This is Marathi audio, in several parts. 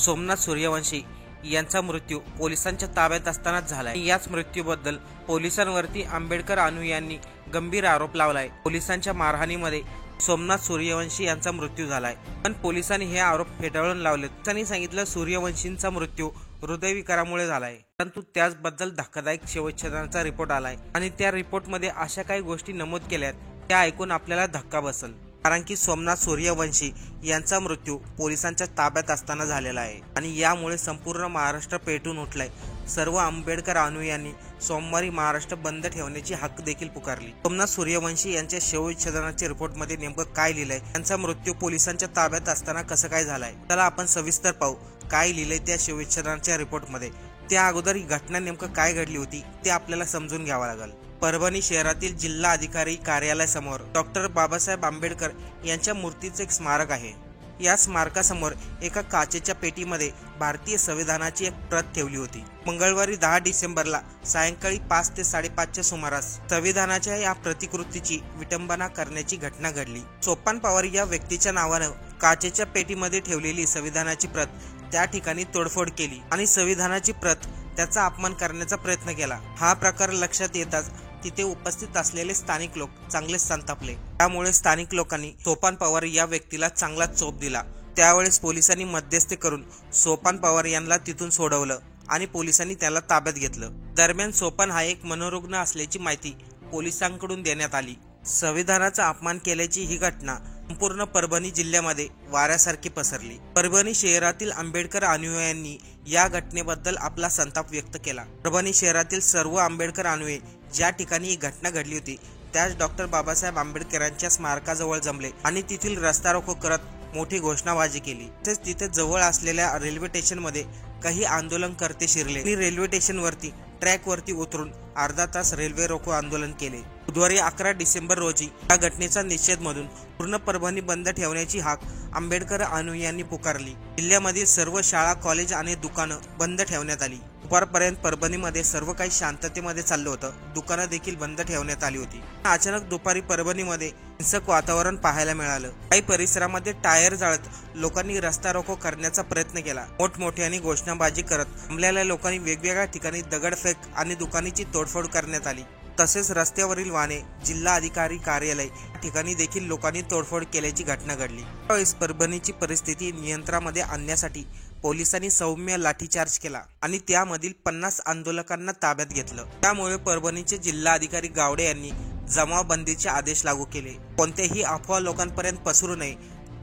सोमनाथ सूर्यवंशी यांचा मृत्यू पोलिसांच्या ताब्यात असतानाच झालाय। याच मृत्यूबद्दल पोलिसांवरती आंबेडकर अनुयायांनी गंभीर आरोप लावलाय। पोलिसांच्या मारहाणीमध्ये सोमनाथ सूर्यवंशी यांचा मृत्यू झालाय, पण पोलिसांनी हे आरोप फेटाळून लावले। त्यांनी सांगितलं सूर्यवंशींचा मृत्यू हृदयविकारामुळे झालाय, परंतु त्याचबद्दल धक्कादायक शवविच्छेदनाचा रिपोर्ट आलाय आणि त्या रिपोर्टमध्ये अशा काही गोष्टी नमूद केल्यात त्या ऐकून आपल्याला धक्का बसेल। कारण की सोमनाथ सूर्यवंशी यांचा मृत्यू पोलिसांच्या ताब्यात असताना झालेला आहे आणि यामुळे संपूर्ण महाराष्ट्र पेटून उठलाय। सर्व आंबेडकर अनुयायांनी सोमवारी महाराष्ट्र बंद ठेवण्याची हाक देखील पुकारली। सोमनाथ सूर्यवंशी यांच्या शवविच्छेदनाच्या रिपोर्टमध्ये नेमकं काय लिहिलंय, त्यांचा मृत्यू पोलिसांच्या ताब्यात असताना कसं काय झालाय, त्याला आपण सविस्तर पाहू काय लिहिलंय त्या शवविच्छेदनाच्या रिपोर्टमध्ये। त्या अगोदर ही घटना नेमकं काय घडली होती ते आपल्याला समजून घ्यावं लागेल। परभणी शहरातील जिल्हा अधिकारी कार्यालयासमोर डॉक्टर बाबासाहेब आंबेडकर यांच्या मूर्तीचे एक स्मारक आहे। या स्मारकासमोर एका काचेच्या पेटीमध्ये भारतीय संविधानाची एक प्रत ठेवली होती। मंगळवारी 10 डिसेंबरला सायंकाळी 5 ते 5:30च्या सुमारास संविधानाच्या या प्रतिकृतीची विटंबना करण्याची घटना घडली। सोपान पवार या व्यक्तीच्या नावानं काचेच्या पेटीमध्ये ठेवलेली संविधानाची प्रत त्या ठिकाणी तोडफोड केली आणि संविधानाची प्रत त्याचा अपमान करण्याचा प्रयत्न केला। हा प्रकार लक्षात येताच तिथे उपस्थित असलेले स्थानिक लोक चांगलेच संतापले। त्यामुळे स्थानिक लोकांनी सोपान पवार या व्यक्तीला चांगला चोप दिला। त्यावेळेस पोलिसांनी मध्यस्थी करून सोपान पवार यांना तिथून सोडवलं आणि पोलिसांनी त्याला ताब्यात घेतलं। दरम्यान सोपान हा एक मनोरुग्ण असल्याची माहिती पोलिसांकडून देण्यात आली। संविधानाचा अपमान केल्याची ही घटना संपूर्ण परभणी जिल्ह्यामध्ये वाऱ्यासारखी पसरली। परभणी शहरातील आंबेडकर अनुयायांनी या घटनेबद्दल आपला संताप व्यक्त केला। परभणी शहरातील सर्व आंबेडकर अनुयायी ज्या ठिकाणी ही घटना घडली होती त्याच डॉक्टर बाबासाहेब आंबेडकरांच्या स्मारकाजवळ जमले आणि तेथील रस्ता रोको करत मोठी घोषणाबाजी केली। तसेच तिथे जवळ असलेल्या रेल्वे स्टेशनमध्ये काही आंदोलनकर्ते शिरले आणि रेल्वे स्टेशनवरती ट्रॅकवरती उतरून अर्धा तास रेल्वे रोको आंदोलन केले। बुधवारी 11 डिसेंबर रोजी या घटनेचा निषेध म्हणून पूर्ण परभणी बंद ठेवण्याची हाक आंबेडकर अनुयायांनी पुकारली। जिल्ह्यामधील सर्व शाळा, कॉलेज आणि दुकानं बंद ठेवण्यात आली। दुपारपर्यंत परभणीमध्ये सर्व काही शांततेमध्ये चाललं होतं। दुकानं देखील बंद ठेवण्यात आली होती। अचानक दुपारी परभणीमध्ये हिंसक वातावरण पाहायला मिळालं। काही परिसरामध्ये टायर जाळत लोकांनी रस्ता रोको करण्याचा प्रयत्न केला। मोठमोठ्याने घोषणाबाजी करत थांबलेल्या लोकांनी वेगवेगळ्या ठिकाणी दगडफेक आणि दुकानाची तोडफोड करण्यात आली। तसेच रस्त्यावरील वाहने, जिल्हा अधिकारी कार्यालय या ठिकाणी देखील लोकांनी तोडफोड केल्याची घटना घडली। त्यावेळेस परभणीची परिस्थिती नियंत्रणामध्ये आणण्यासाठी पोलिसांनी सौम्य लाठीचार्ज केला आणि त्यामधील 50 आंदोलकांना ताब्यात घेतलं। त्यामुळे परभणीचे जिल्हा अधिकारी गावडे यांनी जमावबंदीचे आदेश लागू केले। कोणत्याही अफवा लोकांपर्यंत पसरू नये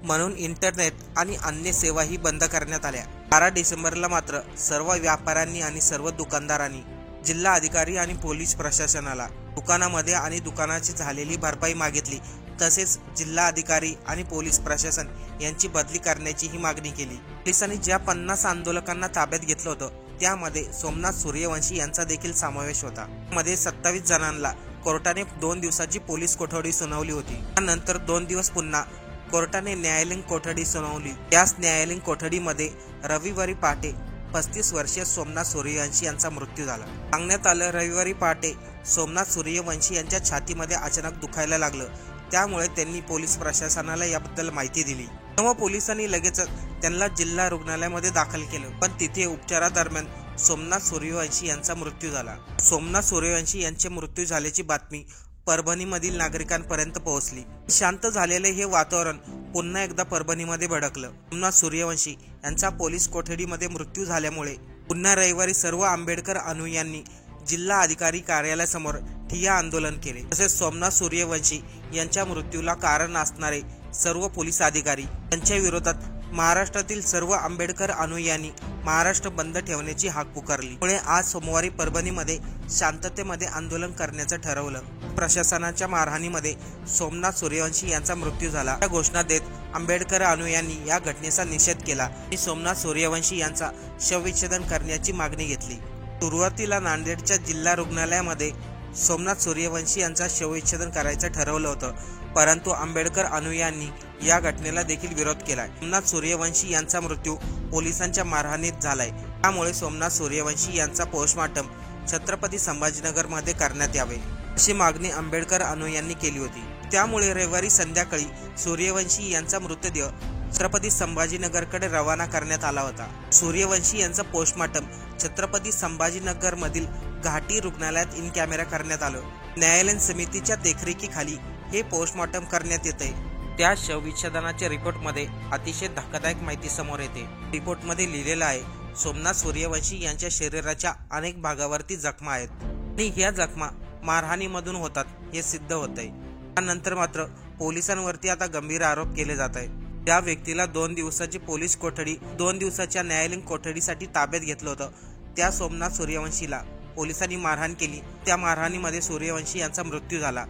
म्हणून इंटरनेट आणि अन्य सेवाही बंद करण्यात आल्या। 12 डिसेंबरला मात्र सर्व व्यापाऱ्यांनी आणि सर्व दुकानदारांनी जिल्हा अधिकारी आणि पोलीस प्रशासनाला दुकानामध्ये आणि दुकानाची झालेली भरपाई मागितली। तसेच जिल्हा अधिकारी आणि पोलीस प्रशासन यांची बदली करण्याची ही मागणी केली। पोलिसांनी ज्या 50 आंदोलकांना ताब्यात घेतलं होतं त्यामध्ये सोमनाथ सूर्यवंशी यांचा देखील समावेश होता। मध्ये 27 जणांना कोर्टाने 2 दिवसाची पोलीस कोठडी सुनावली होती। त्यानंतर 2 दिवस पुन्हा कोर्टाने न्यायालयीन कोठडी सुनावली। याच न्यायालयीन कोठडीमध्ये रविवारी पहाटे 35 वर्षीय सोमनाथ सूर्यवंशी यांचा मृत्यू झाला। सांगण्यात आलं रविवारी पहाटे सोमनाथ सूर्यवंशी यांच्या छातीमध्ये अचानक दुखायला लागलं। त्यामुळे त्यांनी पोलीस प्रशासनाला याबद्दल माहिती दिली। तेव्हा पोलिसांनी लगेचच त्यांना जिल्हा रुग्णालयामध्ये दाखल केलं, पण तिथे उपचारादरम्यान सोमनाथ सूर्यवंशी यांचा मृत्यू झाला। सोमनाथ सूर्यवंशी यांचे मृत्यू झाल्याची बातमी परभणीमधील नागरिकांपर्यंत पोहोचली। शांत झालेले हे वातावरण पुन्हा एकदा परभणीमध्ये भडकलं। सोमनाथ सूर्यवंशी यांचा पोलीस कोठडीमध्ये मृत्यू झाल्यामुळे पुन्हा रविवारी सर्व आंबेडकर अनुयायांनी जिल्हा अधिकारी कार्यालयासमोर ठिय्या आंदोलन केले। तसेच सोमनाथ सूर्यवंशी यांच्या मृत्यूला कारण असणारे सर्व पोलीस अधिकारी यांच्या विरोधात महाराष्ट्रातील सर्व आंबेडकर अनुयायांनी महाराष्ट्र बंद ठेवण्याची हाक पुकारली। पुढे आज सोमवारी परभणीमध्ये शांततेमध्ये आंदोलन करण्याचं ठरवलं। प्रशासनाच्या मारहाणीमध्ये सोमनाथ सूर्यवंशी यांचा मृत्यू झाला या घोषणा देत आंबेडकर अनुयायांनी या घटनेचा निषेध केला आणि सोमनाथ सूर्यवंशी यांचा शवविच्छेदन करण्याची मागणी घेतली। सुरुवातीला नांदेडच्या जिल्हा रुग्णालयामध्ये सोमनाथ सूर्यवंशी यांचा शवविच्छेदन करायचं ठरवलं होतं, परंतु आंबेडकर अनुयायांनी या घटनेला देखील विरोध केलाय। सोमनाथ सूर्यवंशी यांचा मृत्यू पोलिसांच्या मारहाणीत झालाय। त्यामुळे सोमनाथ सूर्यवंशी यांचा पोस्टमॉर्टम छत्रपती संभाजीनगरमध्ये करण्यात यावे अशी मागणी आंबेडकर अनुयायांनी केली होती। त्यामुळे रविवारी संध्याकाळी सूर्यवंशी यांचा मृतदेह छत्रपती संभाजीनगरकडे रवाना करण्यात आला होता। सूर्यवंशी यांचं पोस्टमॉर्टम छत्रपती संभाजीनगर मधील घाटी रुग्णालयात इन कॅमेरा करण्यात आलं। न्यायालयीन समितीच्या देखरेखीखाली हे पोस्टमॉर्टम करण्यात येते। त्या शवविच्छेदनाच्या रिपोर्टमध्ये अतिशय धक्कादायक माहिती समोर येते। रिपोर्टमध्ये लिहिलेलं आहे, सोमनाथ सूर्यवंशी यांच्या शरीराच्या अनेक भागावरती जखमा आहेत आणि ह्या जखमा मारहाणीमधून होतात हे सिद्ध होत आहे। त्यानंतर मात्र पोलिसांवरती आता गंभीर आरोप केले जात आहे। त्या व्यक्तीला 2 दिवसाची पोलीस कोठडी 2 दिवसाच्या न्यायालयीन कोठडीसाठी ताब्यात घेतलं होतं। त्या सोमनाथ सूर्यवंशीला पोलिसांनी मारहाण केली। त्या मारहाणीमध्ये सूर्यवंशी यांचा मृत्यू झाला।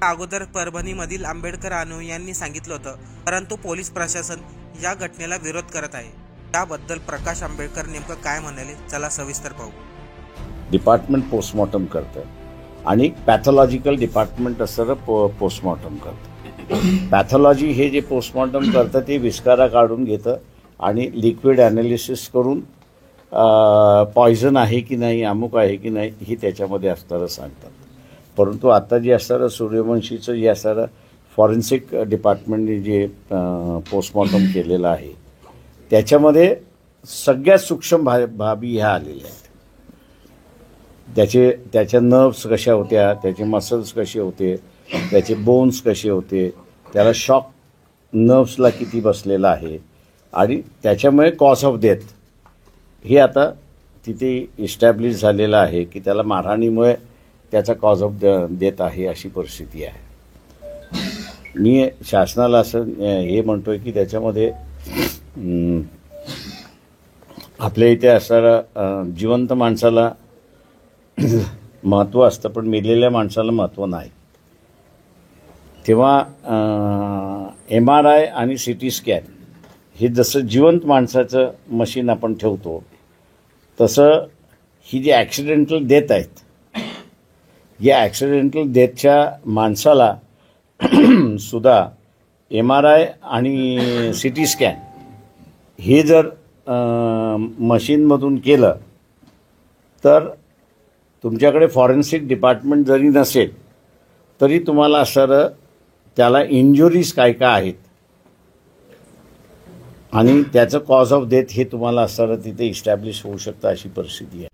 अगोदर परभणीमधील आंबेडकर अनुयायांनी सांगितलं होतं, परंतु पोलीस प्रशासन या घटनेला विरोध करत आहे। त्याबद्दल प्रकाश आंबेडकर नेमकं काय म्हणाले, चला सविस्तर पाहू। डिपार्टमेंट पोस्टमॉर्टम करतं आणि पॅथॉलॉजिकल डिपार्टमेंट असतं पोस्टमॉर्टम करतं। पॅथॉलॉजी हे जे पोस्टमॉर्टम करतं ते विस्कारा काढून घेतं आणि लिक्विड ॲनालिसिस करून पॉयझन आहे की नाही, अमुक आहे की नाही ही त्याच्यामध्ये असणारं सांगतात। परंतु आता जे असणारं सूर्यवंशीचं जे असणारं फॉरेन्सिक डिपार्टमेंटने जे पोस्टमॉर्टम केलेलं आहे त्याच्यामध्ये सगळ्यात सूक्ष्म बाबी ह्या आलेल्या आहेत। त्याच्या नर्व्स कशा होत्या, त्याचे मसल्स कसे होते, त्याचे बोन्स कसे होते, त्याला शॉक नर्व्सला किती बसलेला आहे आणि त्याच्यामुळे कॉज ऑफ डेथ हे आता तिथे इस्टॅब्लिश झालेलं आहे की त्याला मारहाणीमुळे त्याचा कॉज ऑफ डेथ आहे अशी परिस्थिती आहे। मी शासनाला असं हे म्हणतोय की त्याच्यामध्ये आपल्या इथे असणारा जिवंत माणसाला महत्त्व असतं पण मेलेल्या माणसाला महत्त्व नाही। तेव्हा MRI आणि CT स्कॅन हे जसं जिवंत माणसाचं मशीन आपण ठेवतो तसं ही जी ॲक्सिडेंटल डेथ आहेत या ॲक्सिडेंटल डेथच्या माणसाला सुद्धा MRI आणि CT स्कॅन हे जर मशीनमधून केलं तर तुमच्याकडे फॉरेन्सिक डिपार्टमेंट जरी नसेल तरी तुम्हाला असणारं त्याला इंजुरीज काय काय आहेत आणि त्याचं कॉज ऑफ डेथ हे तुम्हाला असणारं तिथे इस्टॅब्लिश होऊ शकतं अशी परिस्थिती आहे।